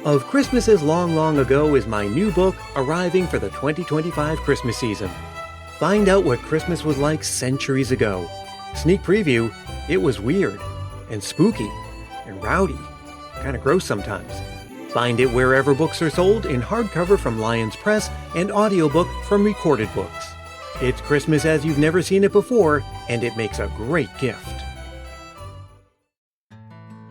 Of Christmases Long, Long Ago is my new book arriving for the 2025 Christmas season. Find out what Christmas was like centuries ago. Sneak preview, it was weird and spooky and rowdy, kind of gross sometimes. Find it wherever books are sold in hardcover from Lions Press and audiobook from Recorded Books. It's Christmas as you've never seen it before, and it makes a great gift.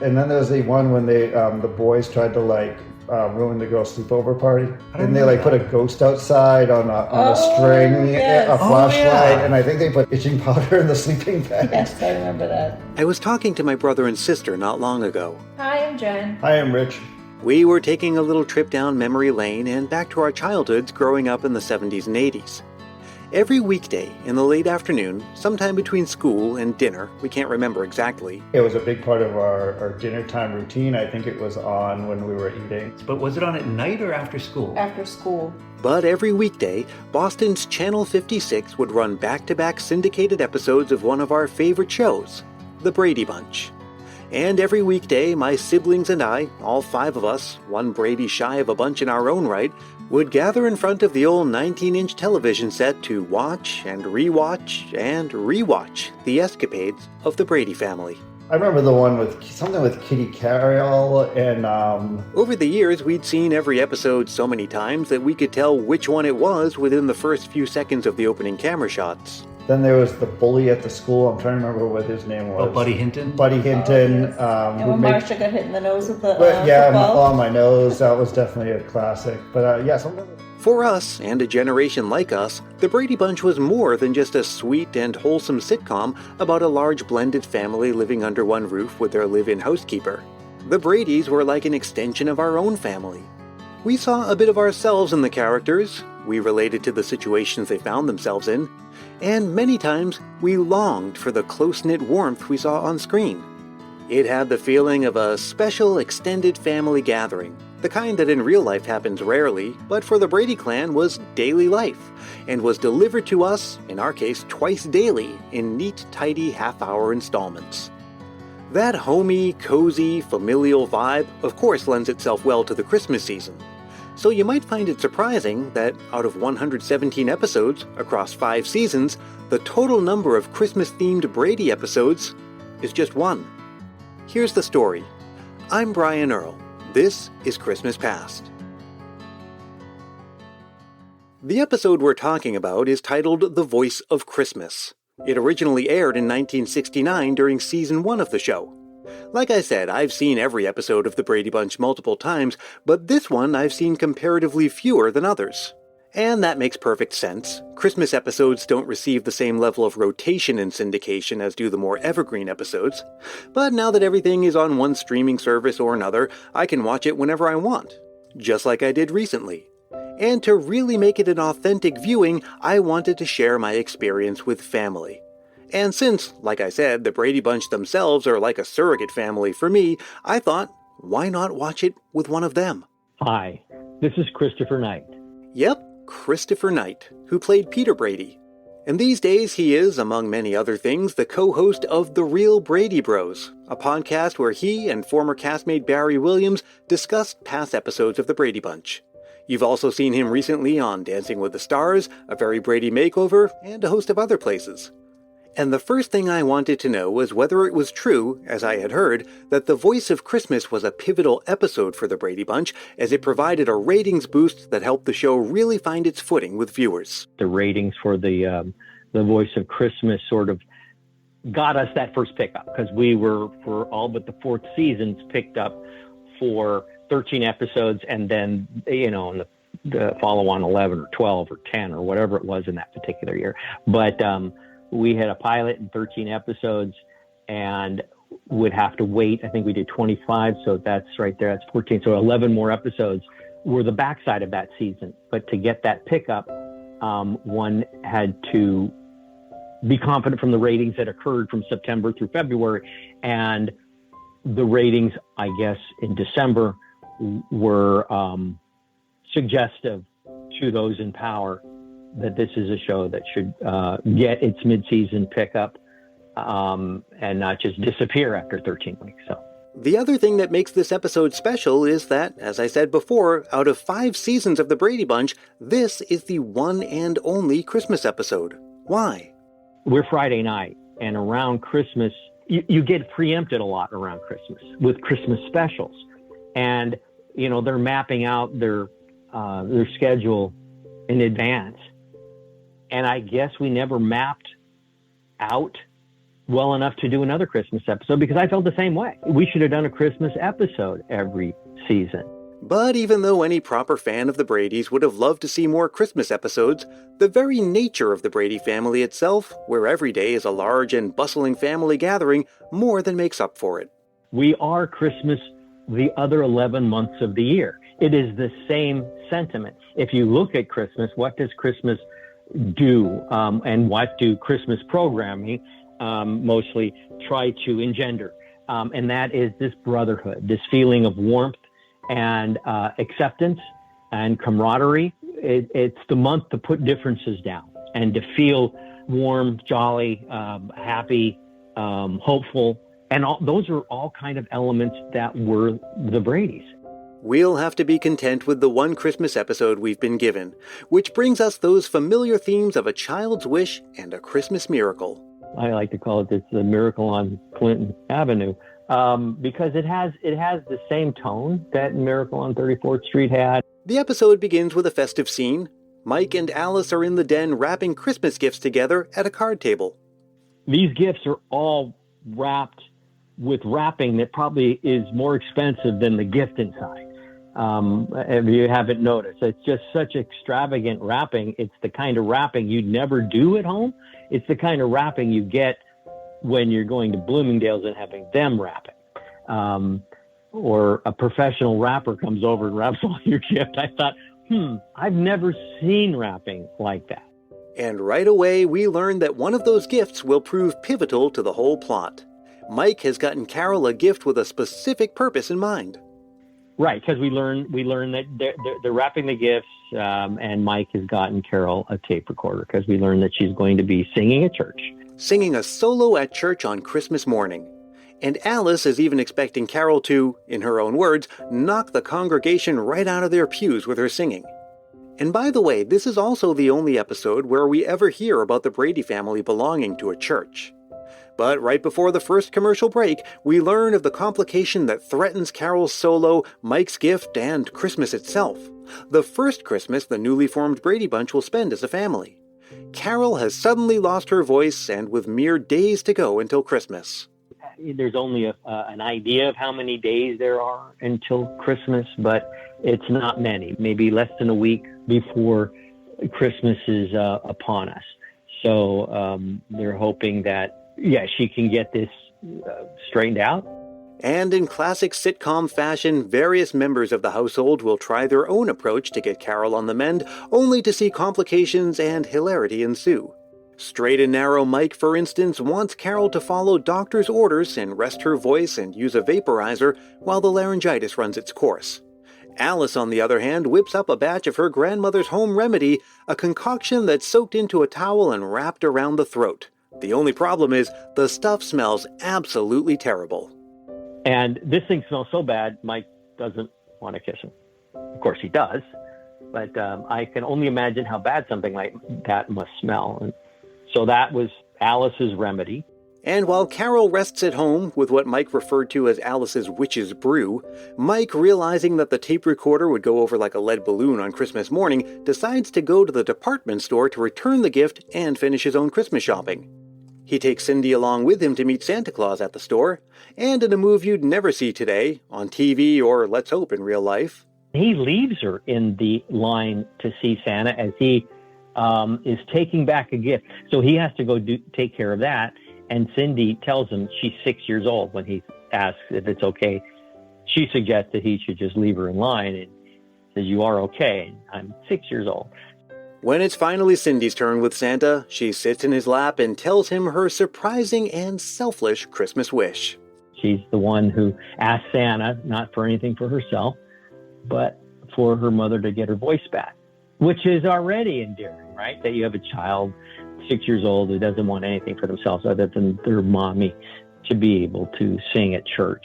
And then there's the one when they, the boys tried to ruin the girl's sleepover party, and they put a ghost outside on a string, yes. A flashlight, and I think they put itching powder in the sleeping bag. Yes, I remember that. I was talking to my brother and sister not long ago. Hi, I'm Jen. Hi, I'm Rich. We were taking a little trip down memory lane and back to our childhoods growing up in the 70s and 80s. Every weekday in the late afternoon, sometime between school and dinner, we can't remember exactly. It was a big part of our dinner time routine. I think it was on when we were eating. But was it on at night or after school? After school. But every weekday, Boston's Channel 56 would run back-to-back syndicated episodes of one of our favorite shows, The Brady Bunch. And every weekday, my siblings and I, all 5 of us, one Brady shy of a bunch in our own right, would gather in front of the old 19-inch television set to watch and rewatch the escapades of the Brady family. I remember the one with something with Kitty Carroll and... Over the years, we'd seen every episode so many times that we could tell which one it was within the first few seconds of the opening camera shots. Then there was the bully at the school. I'm trying to remember what his name was. Oh, Buddy Hinton? Buddy Hinton. Oh, yes. And when Marcia got hit in the nose with the football. On my nose. That was definitely a classic. But sometimes... For us, and a generation like us, The Brady Bunch was more than just a sweet and wholesome sitcom about a large blended family living under one roof with their live-in housekeeper. The Bradys were like an extension of our own family. We saw a bit of ourselves in the characters, we related to the situations they found themselves in, and many times we longed for the close-knit warmth we saw on screen. It had the feeling of a special extended family gathering, the kind that in real life happens rarely, but for the Brady clan was daily life, and was delivered to us, in our case twice daily, in neat, tidy half-hour installments. That homey, cozy, familial vibe of course lends itself well to the Christmas season. So you might find it surprising that out of 117 episodes across 5 seasons, the total number of Christmas-themed Brady episodes is just 1. Here's the story. I'm Brian Earl. This is Christmas Past. The episode we're talking about is titled The Voice of Christmas. It originally aired in 1969 during Season 1 of the show. Like I said, I've seen every episode of The Brady Bunch multiple times, but this one I've seen comparatively fewer than others. And that makes perfect sense. Christmas episodes don't receive the same level of rotation in syndication as do the more evergreen episodes. But now that everything is on one streaming service or another, I can watch it whenever I want. Just like I did recently. And to really make it an authentic viewing, I wanted to share my experience with family. And since, like I said, the Brady Bunch themselves are like a surrogate family for me, I thought, why not watch it with one of them? Hi, this is Christopher Knight. Yep, Christopher Knight, who played Peter Brady. And these days he is, among many other things, the co-host of The Real Brady Bros, a podcast where he and former castmate Barry Williams discussed past episodes of The Brady Bunch. You've also seen him recently on Dancing with the Stars, A Very Brady Makeover, and a host of other places. And the first thing I wanted to know was whether it was true, as I had heard, that The Voice of Christmas was a pivotal episode for the Brady Bunch, as it provided a ratings boost that helped the show really find its footing with viewers. The ratings for the Voice of Christmas sort of got us that first pickup, because we were, for all but the 4th seasons, picked up for 13 episodes, and then, in the follow-on 11 or 12 or 10 or whatever it was in that particular year. But we had a pilot and 13 episodes and would have to wait. I think we did 25, so that's right there. That's 14. So 11 more episodes were the backside of that season. But to get that pickup, one had to be confident from the ratings that occurred from September through February. And the ratings, I guess, in December were suggestive to those in power that this is a show that should get its mid-season pickup and not just disappear after 13 weeks. So The other thing that makes this episode special is that, as I said before, out of 5 seasons of The Brady Bunch, this is the one and only Christmas episode. Why? We're Friday night, and around Christmas, you get preempted a lot around Christmas with Christmas specials. And, they're mapping out their schedule in advance. And I guess we never mapped out well enough to do another Christmas episode, because I felt the same way. We should have done a Christmas episode every season. But even though any proper fan of the Bradys would have loved to see more Christmas episodes, the very nature of the Brady family itself, where every day is a large and bustling family gathering, more than makes up for it. We are Christmas the other 11 months of the year. It is the same sentiment. If you look at Christmas, what does Christmas do, and what do Christmas programming mostly try to engender? And that is this brotherhood, this feeling of warmth and acceptance and camaraderie. It's the month to put differences down and to feel warm, jolly, happy, hopeful. And those are all kind of elements that were the Bradys. We'll have to be content with the one Christmas episode we've been given, which brings us those familiar themes of a child's wish and a Christmas miracle. I like to call it the miracle on Clinton Avenue, because it has the same tone that Miracle on 34th Street had. The episode begins with a festive scene. Mike and Alice are in the den wrapping Christmas gifts together at a card table. These gifts are all wrapped with wrapping that probably is more expensive than the gift inside. If you haven't noticed, it's just such extravagant wrapping. It's the kind of wrapping you'd never do at home. It's the kind of wrapping you get when you're going to Bloomingdale's and having them wrap it. Or a professional wrapper comes over and wraps all your gift. I thought, I've never seen wrapping like that. And right away, we learn that one of those gifts will prove pivotal to the whole plot. Mike has gotten Carol a gift with a specific purpose in mind. Right, because we learn that they're wrapping the gifts, and Mike has gotten Carol a tape recorder because we learn that she's going to be singing at church. Singing a solo at church on Christmas morning. And Alice is even expecting Carol to, in her own words, knock the congregation right out of their pews with her singing. And by the way, this is also the only episode where we ever hear about the Brady family belonging to a church. But right before the first commercial break, we learn of the complication that threatens Carol's solo, Mike's gift, and Christmas itself. The first Christmas the newly formed Brady Bunch will spend as a family. Carol has suddenly lost her voice, and with mere days to go until Christmas. There's only an idea of how many days there are until Christmas, but it's not many, maybe less than a week before Christmas is upon us. So they're hoping that, she can get this straightened out. And in classic sitcom fashion, various members of the household will try their own approach to get Carol on the mend, only to see complications and hilarity ensue. Straight and Narrow Mike, for instance, wants Carol to follow doctor's orders and rest her voice and use a vaporizer while the laryngitis runs its course. Alice, on the other hand, whips up a batch of her grandmother's home remedy, a concoction that's soaked into a towel and wrapped around the throat. The only problem is the stuff smells absolutely terrible. And this thing smells so bad, Mike doesn't want to kiss him. Of course he does, but I can only imagine how bad something like that must smell. And so that was Alice's remedy. And while Carol rests at home with what Mike referred to as Alice's witch's brew, Mike, realizing that the tape recorder would go over like a lead balloon on Christmas morning, decides to go to the department store to return the gift and finish his own Christmas shopping. He takes Cindy along with him to meet Santa Claus at the store, and in a move you'd never see today, on TV or let's hope in real life. He leaves her in the line to see Santa as he is taking back a gift. So he has to go take care of that. And Cindy tells him she's 6 years old when he asks if it's okay. She suggests that he should just leave her in line and says, "You are okay. I'm 6 years old." When it's finally Cindy's turn with Santa, she sits in his lap and tells him her surprising and selfish Christmas wish. She's the one who asked Santa, not for anything for herself, but for her mother to get her voice back, which is already endearing, right? That you have a child 6 years old who doesn't want anything for themselves other than their mommy to be able to sing at church.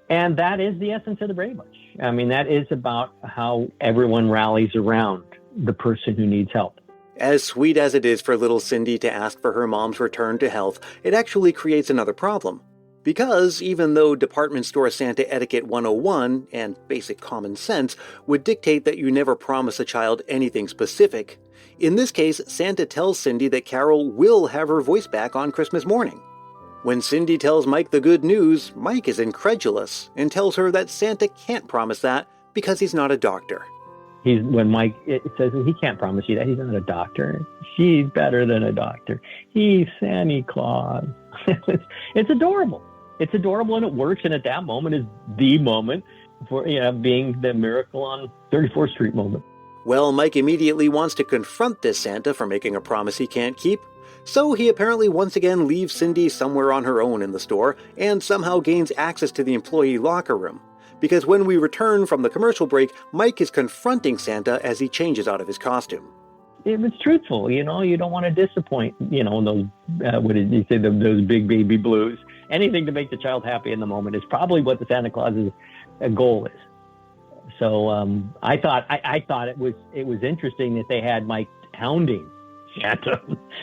And that is the essence of the Brady Bunch. I mean, that is about how everyone rallies around the person who needs help. As sweet as it is for little Cindy to ask for her mom's return to health, it actually creates another problem. Because even though department store Santa etiquette 101 and basic common sense would dictate that you never promise a child anything specific, in this case, Santa tells Cindy that Carol will have her voice back on Christmas morning. When Cindy tells Mike the good news, Mike is incredulous and tells her that Santa can't promise that because he's not a doctor. When Mike says he can't promise you that, he's not a doctor. She's better than a doctor. He's Santa Claus. It's adorable. It's adorable and it works. And at that moment is the moment for being the miracle on 34th Street moment. Well, Mike immediately wants to confront this Santa for making a promise he can't keep. So he apparently once again leaves Cindy somewhere on her own in the store and somehow gains access to the employee locker room. Because when we return from the commercial break, Mike is confronting Santa as he changes out of his costume. It was truthful, you don't want to disappoint, those, what did you say, those big baby blues. Anything to make the child happy in the moment is probably what the Santa Claus's goal is. So I thought it was interesting that they had Mike hounding Santa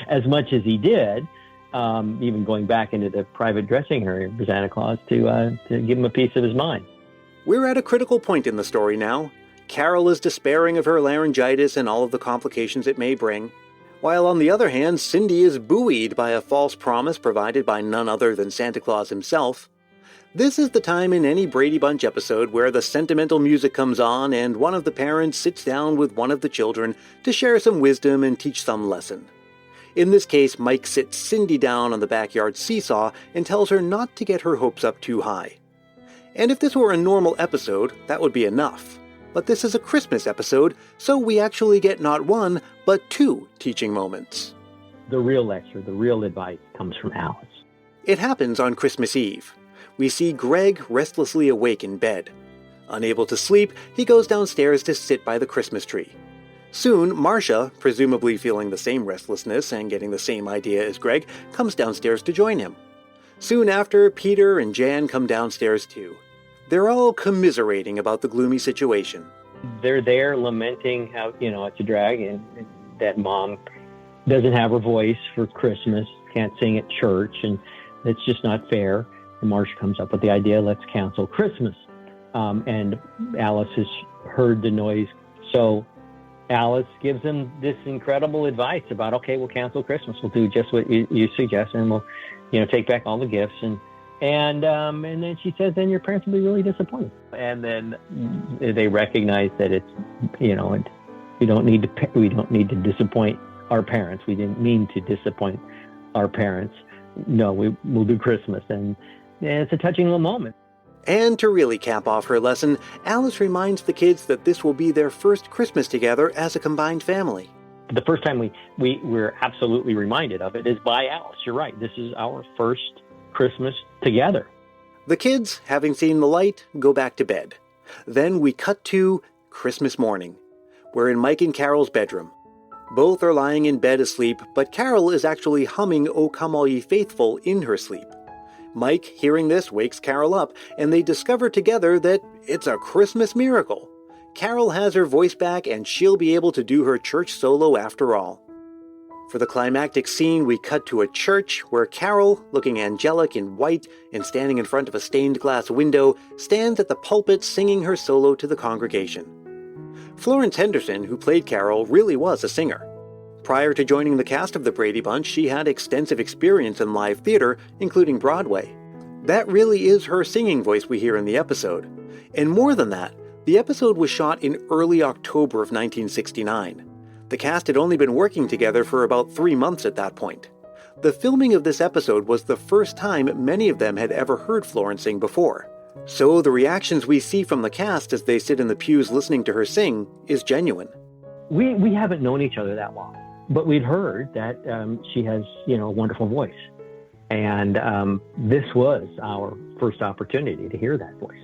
as much as he did, even going back into the private dressing area for Santa Claus to give him a piece of his mind. We're at a critical point in the story now. Carol is despairing of her laryngitis and all of the complications it may bring, while on the other hand, Cindy is buoyed by a false promise provided by none other than Santa Claus himself. This is the time in any Brady Bunch episode where the sentimental music comes on and one of the parents sits down with one of the children to share some wisdom and teach some lesson. In this case, Mike sits Cindy down on the backyard seesaw and tells her not to get her hopes up too high. And if this were a normal episode, that would be enough. But this is a Christmas episode, so we actually get not one, but two teaching moments. The real lecture, the real advice comes from Alice. It happens on Christmas Eve. We see Greg restlessly awake in bed. Unable to sleep, he goes downstairs to sit by the Christmas tree. Soon, Marcia, presumably feeling the same restlessness and getting the same idea as Greg, comes downstairs to join him. Soon after, Peter and Jan come downstairs too. They're all commiserating about the gloomy situation. They're there lamenting how, it's a drag and that mom doesn't have her voice for Christmas, can't sing at church, and it's just not fair. And Marcia comes up with the idea, let's cancel Christmas. And Alice has heard the noise. So Alice gives them this incredible advice about, okay, we'll cancel Christmas. We'll do just what you suggest, and we'll, take back all the gifts. And then she says, then your parents will be really disappointed. And then they recognize that it's, we don't need to disappoint our parents. We didn't mean to disappoint our parents. No, we'll do Christmas. And it's a touching little moment. And to really cap off her lesson, Alice reminds the kids that this will be their first Christmas together as a combined family. The first time we're absolutely reminded of it is by Alice. You're right. This is our first Christmas together. The kids, having seen the light, go back to bed. Then we cut to Christmas morning. We're in Mike and Carol's bedroom. Both are lying in bed asleep, but Carol is actually humming O Come All Ye Faithful in her sleep. Mike, hearing this, wakes Carol up, and they discover together that it's a Christmas miracle. Carol has her voice back, and she'll be able to do her church solo after all. For the climactic scene, we cut to a church where Carol, looking angelic in white and standing in front of a stained glass window, stands at the pulpit singing her solo to the congregation. Florence Henderson, who played Carol, really was a singer. Prior to joining the cast of the Brady Bunch, she had extensive experience in live theater, including Broadway. That really is her singing voice we hear in the episode. And more than that, the episode was shot in early October of 1969. The cast had only been working together for about 3 months at that point. The filming of this episode was the first time many of them had ever heard Florence sing before. So the reactions we see from the cast as they sit in the pews listening to her sing is genuine. We haven't known each other that long, but we'd heard that she has, a wonderful voice. And this was our first opportunity to hear that voice.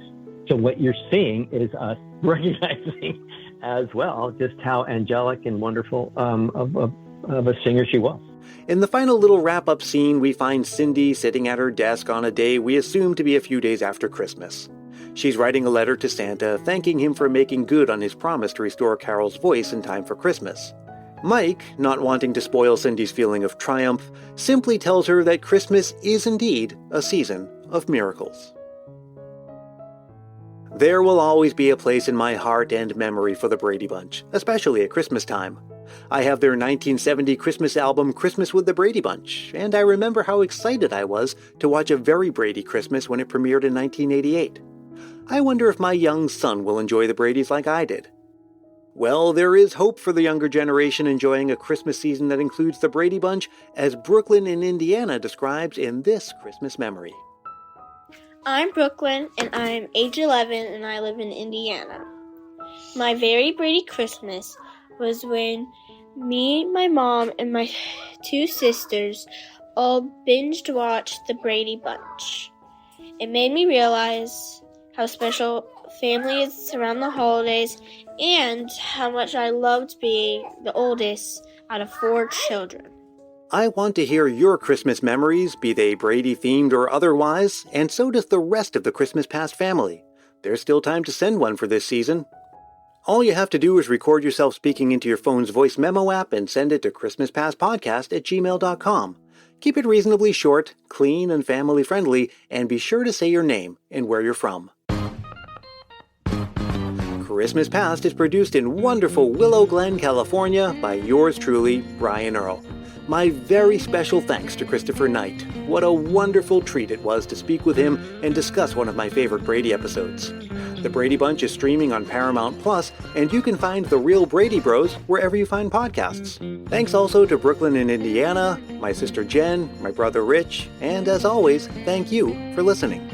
So what you're seeing is us recognizing as well just how angelic and wonderful of a singer she was. In the final little wrap-up scene, we find Cindy sitting at her desk on a day we assume to be a few days after Christmas. She's writing a letter to Santa thanking him for making good on his promise to restore Carol's voice in time for Christmas. Mike, not wanting to spoil Cindy's feeling of triumph, simply tells her that Christmas is indeed a season of miracles. There will always be a place in my heart and memory for the Brady Bunch, especially at Christmas time. I have their 1970 Christmas album Christmas with the Brady Bunch, and I remember how excited I was to watch A Very Brady Christmas when it premiered in 1988. I wonder if my young son will enjoy the Bradys like I did. Well, there is hope for the younger generation enjoying a Christmas season that includes the Brady Bunch, as Brooklyn in Indiana describes in this Christmas memory. I'm Brooklyn, and I'm age 11, and I live in Indiana. My very Brady Christmas was when me, my mom, and my 2 sisters all binged watched the Brady Bunch. It made me realize how special family is around the holidays and how much I loved being the oldest out of 4 children. I want to hear your Christmas memories, be they Brady-themed or otherwise, and so does the rest of the Christmas Past family. There's still time to send one for this season. All you have to do is record yourself speaking into your phone's voice memo app and send it to christmaspastpodcast@gmail.com. Keep it reasonably short, clean, and family-friendly, and be sure to say your name and where you're from. Christmas Past is produced in wonderful Willow Glen, California by yours truly, Brian Earl. My very special thanks to Christopher Knight. What a wonderful treat it was to speak with him and discuss one of my favorite Brady episodes. The Brady Bunch is streaming on Paramount Plus, and you can find The Real Brady Bros wherever you find podcasts. Thanks also to Brooklyn in Indiana, my sister Jen, my brother Rich, and as always, thank you for listening.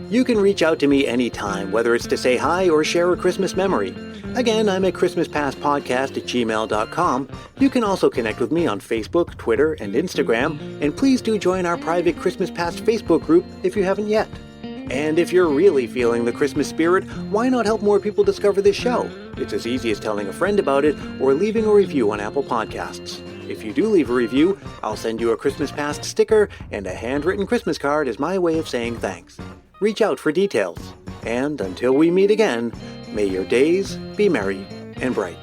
You can reach out to me anytime, whether it's to say hi or share a Christmas memory. Again, I'm at christmaspastpodcast@gmail.com. You can also connect with me on Facebook, Twitter, and Instagram, and please do join our private Christmas Past Facebook group if you haven't yet. And if you're really feeling the Christmas spirit, why not help more people discover this show? It's as easy as telling a friend about it or leaving a review on Apple Podcasts. If you do leave a review, I'll send you a Christmas Past sticker, and a handwritten Christmas card is my way of saying thanks. Reach out for details. And until we meet again, may your days be merry and bright.